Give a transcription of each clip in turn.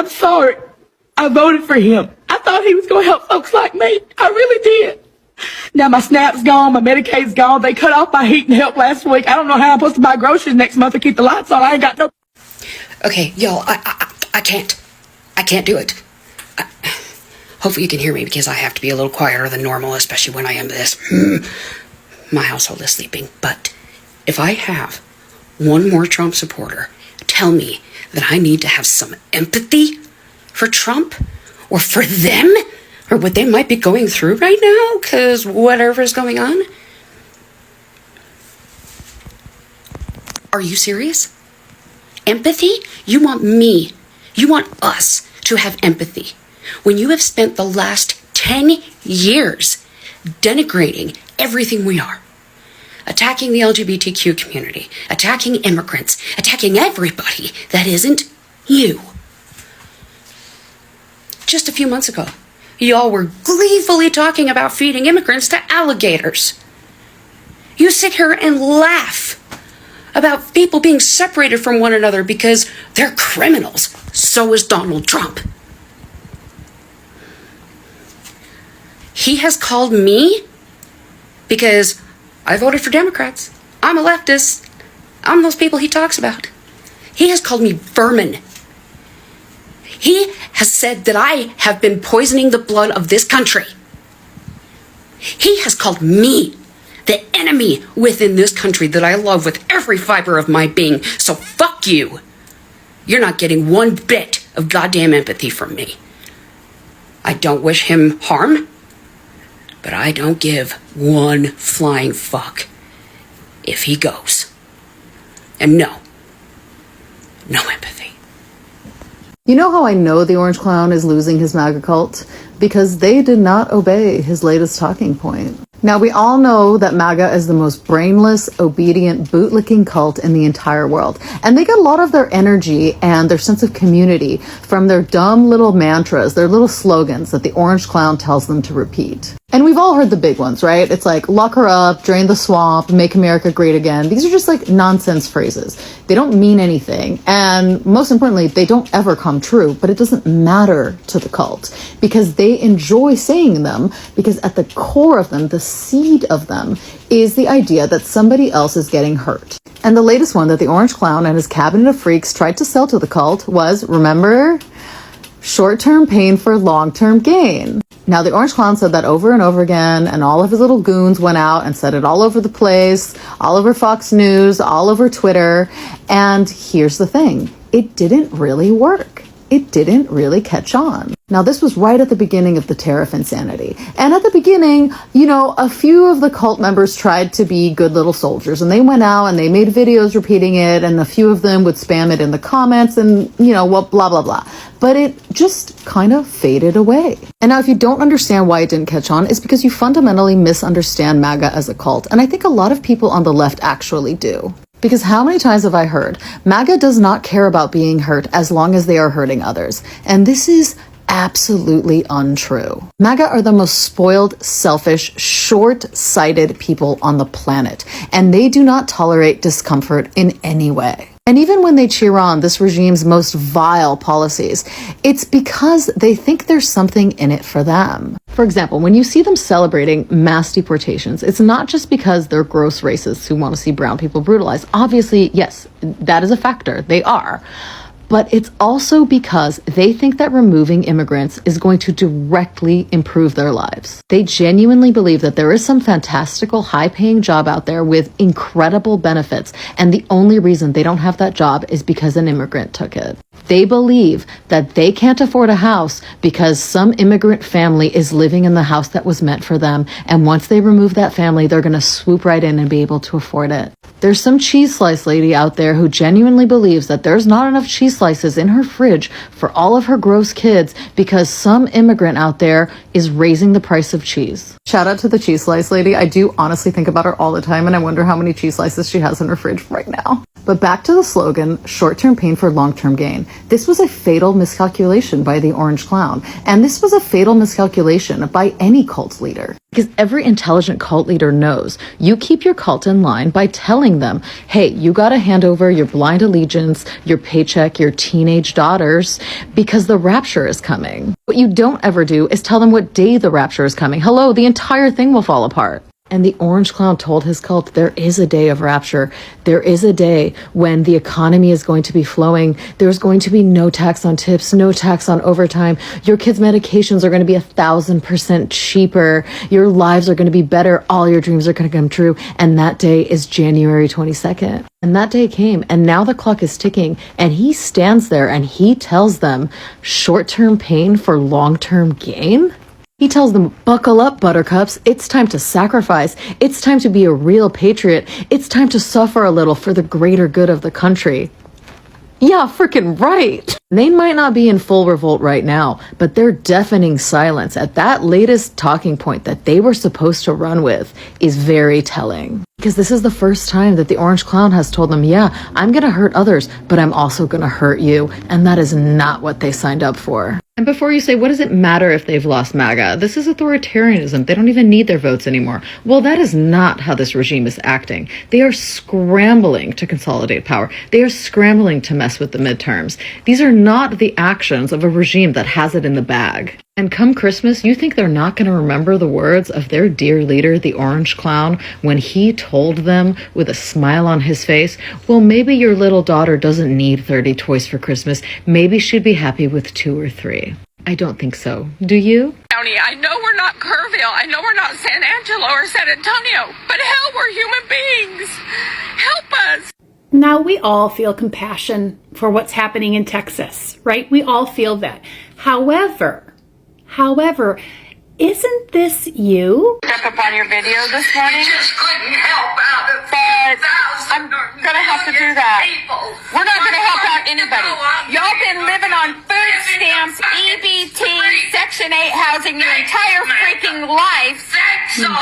I'm sorry. I voted for him. I thought he was going to help folks like me. I really did. Now my SNAP's gone, my Medicaid's gone. They cut off my heat and help last week. I don't know how I'm supposed to buy groceries next month or keep the lights on. I ain't got no... Okay, y'all, I can't. I can't do it. Hopefully you can hear me because I have to be a little quieter than normal, especially when I am this. My household is sleeping. But if I have one more Trump supporter tell me that I need to have some empathy for Trump or for them or what they might be going through right now because whatever's going on. Are you serious? Empathy? You want me, you want us to have empathy when you have spent the last 10 years denigrating everything we are. Attacking the LGBTQ community, attacking immigrants, attacking everybody that isn't you. Just a few months ago, y'all were gleefully talking about feeding immigrants to alligators. You sit here and laugh about people being separated from one another because they're criminals. So is Donald Trump. He has called me because I voted for Democrats. I'm a leftist. I'm those people he talks about. He has called me vermin. He has said that I have been poisoning the blood of this country. He has called me the enemy within this country that I love with every fiber of my being. So fuck you. You're not getting one bit of goddamn empathy from me. I don't wish him harm, but I don't give one flying fuck if he goes. And no empathy. You know how I know the Orange Clown is losing his MAGA cult? Because they did not obey his latest talking point. Now, we all know that MAGA is the most brainless, obedient, bootlicking cult in the entire world. And they get a lot of their energy and their sense of community from their dumb little mantras, their little slogans that the Orange Clown tells them to repeat. And we've all heard the big ones, right? It's like, lock her up, drain the swamp, make America great again. These are just like nonsense phrases. They don't mean anything. And most importantly, they don't ever come true, but it doesn't matter to the cult because they enjoy saying them because at the core of them, the seed of them is the idea that somebody else is getting hurt. And the latest one that the Orange Clown and his cabinet of freaks tried to sell to the cult was, remember, short-term pain for long-term gain. Now, the Orange Clown said that over and over again, and all of his little goons went out and said it all over the place, all over Fox News, all over Twitter. And here's the thing. It didn't really work. It didn't really catch on. Now, this was right at the beginning of the tariff insanity. And at the beginning, you know, a few of the cult members tried to be good little soldiers. And they went out and they made videos repeating it. And a few of them would spam it in the comments and, you know, well, blah, blah, blah. But it just kind of faded away. And now, if you don't understand why it didn't catch on, it's because you fundamentally misunderstand MAGA as a cult. And I think a lot of people on the left actually do. Because how many times have I heard, MAGA does not care about being hurt as long as they are hurting others. And this is absolutely untrue. MAGA are the most spoiled, selfish, short-sighted people on the planet. And they do not tolerate discomfort in any way. And even when they cheer on this regime's most vile policies, it's because they think there's something in it for them. For example, when you see them celebrating mass deportations, it's not just because they're gross racists who want to see brown people brutalized. Obviously, yes, that is a factor. They are. But it's also because they think that removing immigrants is going to directly improve their lives. They genuinely believe that there is some fantastical, high-paying job out there with incredible benefits, and the only reason they don't have that job is because an immigrant took it. They believe that they can't afford a house because some immigrant family is living in the house that was meant for them, and once they remove that family, they're going to swoop right in and be able to afford it. There's some cheese slice lady out there who genuinely believes that there's not enough cheese slices in her fridge for all of her gross kids because some immigrant out there is raising the price of cheese. Shout out to the cheese slice lady. I do honestly think about her all the time and I wonder how many cheese slices she has in her fridge right now. But back to the slogan, short-term pain for long-term gain. This was a fatal miscalculation by the Orange Clown. And this was a fatal miscalculation by any cult leader. Because every intelligent cult leader knows you keep your cult in line by telling them, hey, you gotta hand over your blind allegiance, your paycheck, your teenage daughters, because the rapture is coming. What you don't ever do is tell them what day the rapture is coming. Hello, the entire thing will fall apart. And the Orange Clown told his cult there is a day of rapture. There is a day when the economy is going to be flowing. There's going to be no tax on tips, no tax on overtime. Your kids' medications are going to be 1,000% cheaper. Your lives are going to be better. All your dreams are going to come true. And that day is January 22nd. And that day came, and now the clock is ticking, and he stands there and he tells them short-term pain for long-term gain? He tells them, buckle up, buttercups. It's time to sacrifice. It's time to be a real patriot. It's time to suffer a little for the greater good of the country. Yeah, freaking right. They might not be in full revolt right now, but their deafening silence at that latest talking point that they were supposed to run with is very telling. Because this is the first time that the Orange Clown has told them, yeah, I'm going to hurt others, but I'm also going to hurt you. And that is not what they signed up for. And before you say, what does it matter if they've lost MAGA? This is authoritarianism. They don't even need their votes anymore. Well, that is not how this regime is acting. They are scrambling to consolidate power. They are scrambling to mess with the midterms. These are not the actions of a regime that has it in the bag. And come Christmas, you think they're not going to remember the words of their dear leader, the Orange Clown, when he told them with a smile on his face, well, maybe your little daughter doesn't need 30 toys for Christmas. Maybe she'd be happy with 2 or 3. I don't think so. Do you? County, I know we're not Kerrville. I know we're not San Angelo or San Antonio. But hell, we're human beings. Help us. Now, we all feel compassion for what's happening in Texas, right? We all feel that. However, isn't this you? Step up on your video this morning. Just couldn't help out the But I'm gonna have to do that. We're not gonna help out anybody. Y'all been living on food stamps, EBT, Section 8 housing your entire freaking life.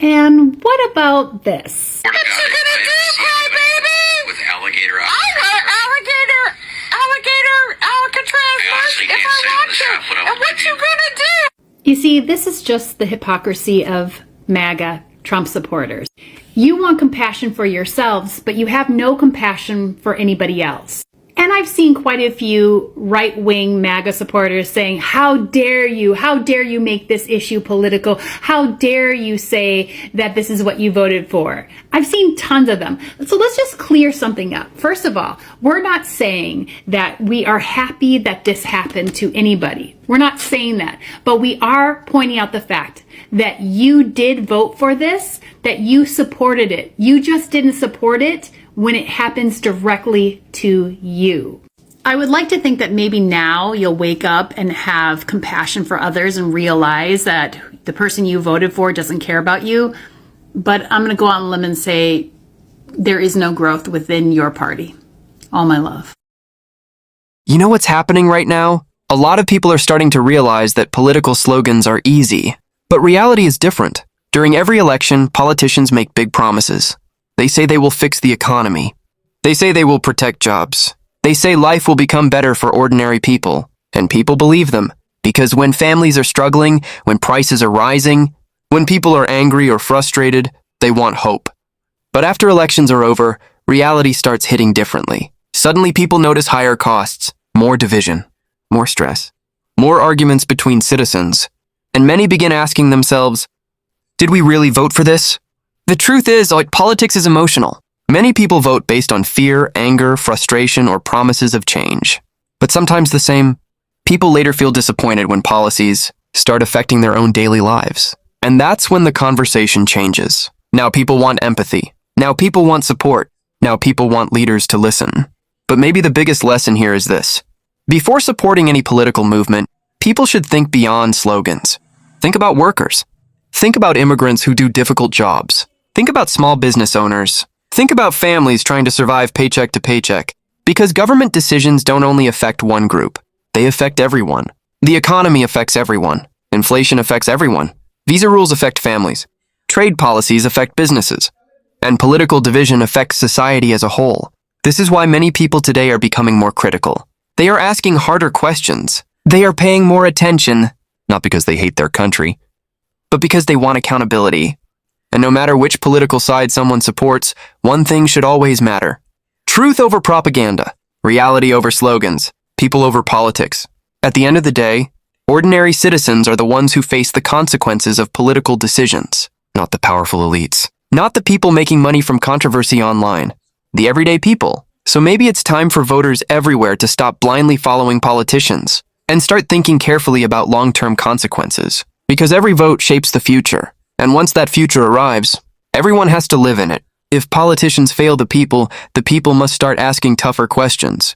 And what about this? What you gonna do, crybaby? With alligator I want alligator Alcatraz first if I want to. And what you gonna do? You see, this is just the hypocrisy of MAGA Trump supporters. You want compassion for yourselves, but you have no compassion for anybody else. And I've seen quite a few right-wing MAGA supporters saying, how dare you make this issue political? How dare you say that this is what you voted for? I've seen tons of them. So let's just clear something up. First of all, we're not saying that we are happy that this happened to anybody. We're not saying that, but we are pointing out the fact that you did vote for this, that you supported it. You just didn't support it when it happens directly to you. I would like to think that maybe now you'll wake up and have compassion for others and realize that the person you voted for doesn't care about you. But I'm going to go out on a limb and say there is no growth within your party. All my love. You know what's happening right now? A lot of people are starting to realize that political slogans are easy. But reality is different. During every election, politicians make big promises. They say they will fix the economy. They say they will protect jobs. They say life will become better for ordinary people. And people believe them. Because when families are struggling, when prices are rising, when people are angry or frustrated, they want hope. But after elections are over, reality starts hitting differently. Suddenly people notice higher costs, more division, more stress, more arguments between citizens. And many begin asking themselves, did we really vote for this? The truth is, politics is emotional. Many people vote based on fear, anger, frustration, or promises of change. But sometimes the same people later feel disappointed when policies start affecting their own daily lives. And that's when the conversation changes. Now people want empathy. Now people want support. Now people want leaders to listen. But maybe the biggest lesson here is this. Before supporting any political movement, people should think beyond slogans. Think about workers. Think about immigrants who do difficult jobs. Think about small business owners. Think about families trying to survive paycheck to paycheck. Because government decisions don't only affect one group. They affect everyone. The economy affects everyone. Inflation affects everyone. Visa rules affect families. Trade policies affect businesses. And political division affects society as a whole. This is why many people today are becoming more critical. They are asking harder questions. They are paying more attention, not because they hate their country, but because they want accountability. And no matter which political side someone supports, one thing should always matter. Truth over propaganda, reality over slogans, people over politics. At the end of the day, ordinary citizens are the ones who face the consequences of political decisions, not the powerful elites. Not the people making money from controversy online, the everyday people. So maybe it's time for voters everywhere to stop blindly following politicians and start thinking carefully about long-term consequences. Because every vote shapes the future, and once that future arrives, everyone has to live in it. If politicians fail the people must start asking tougher questions.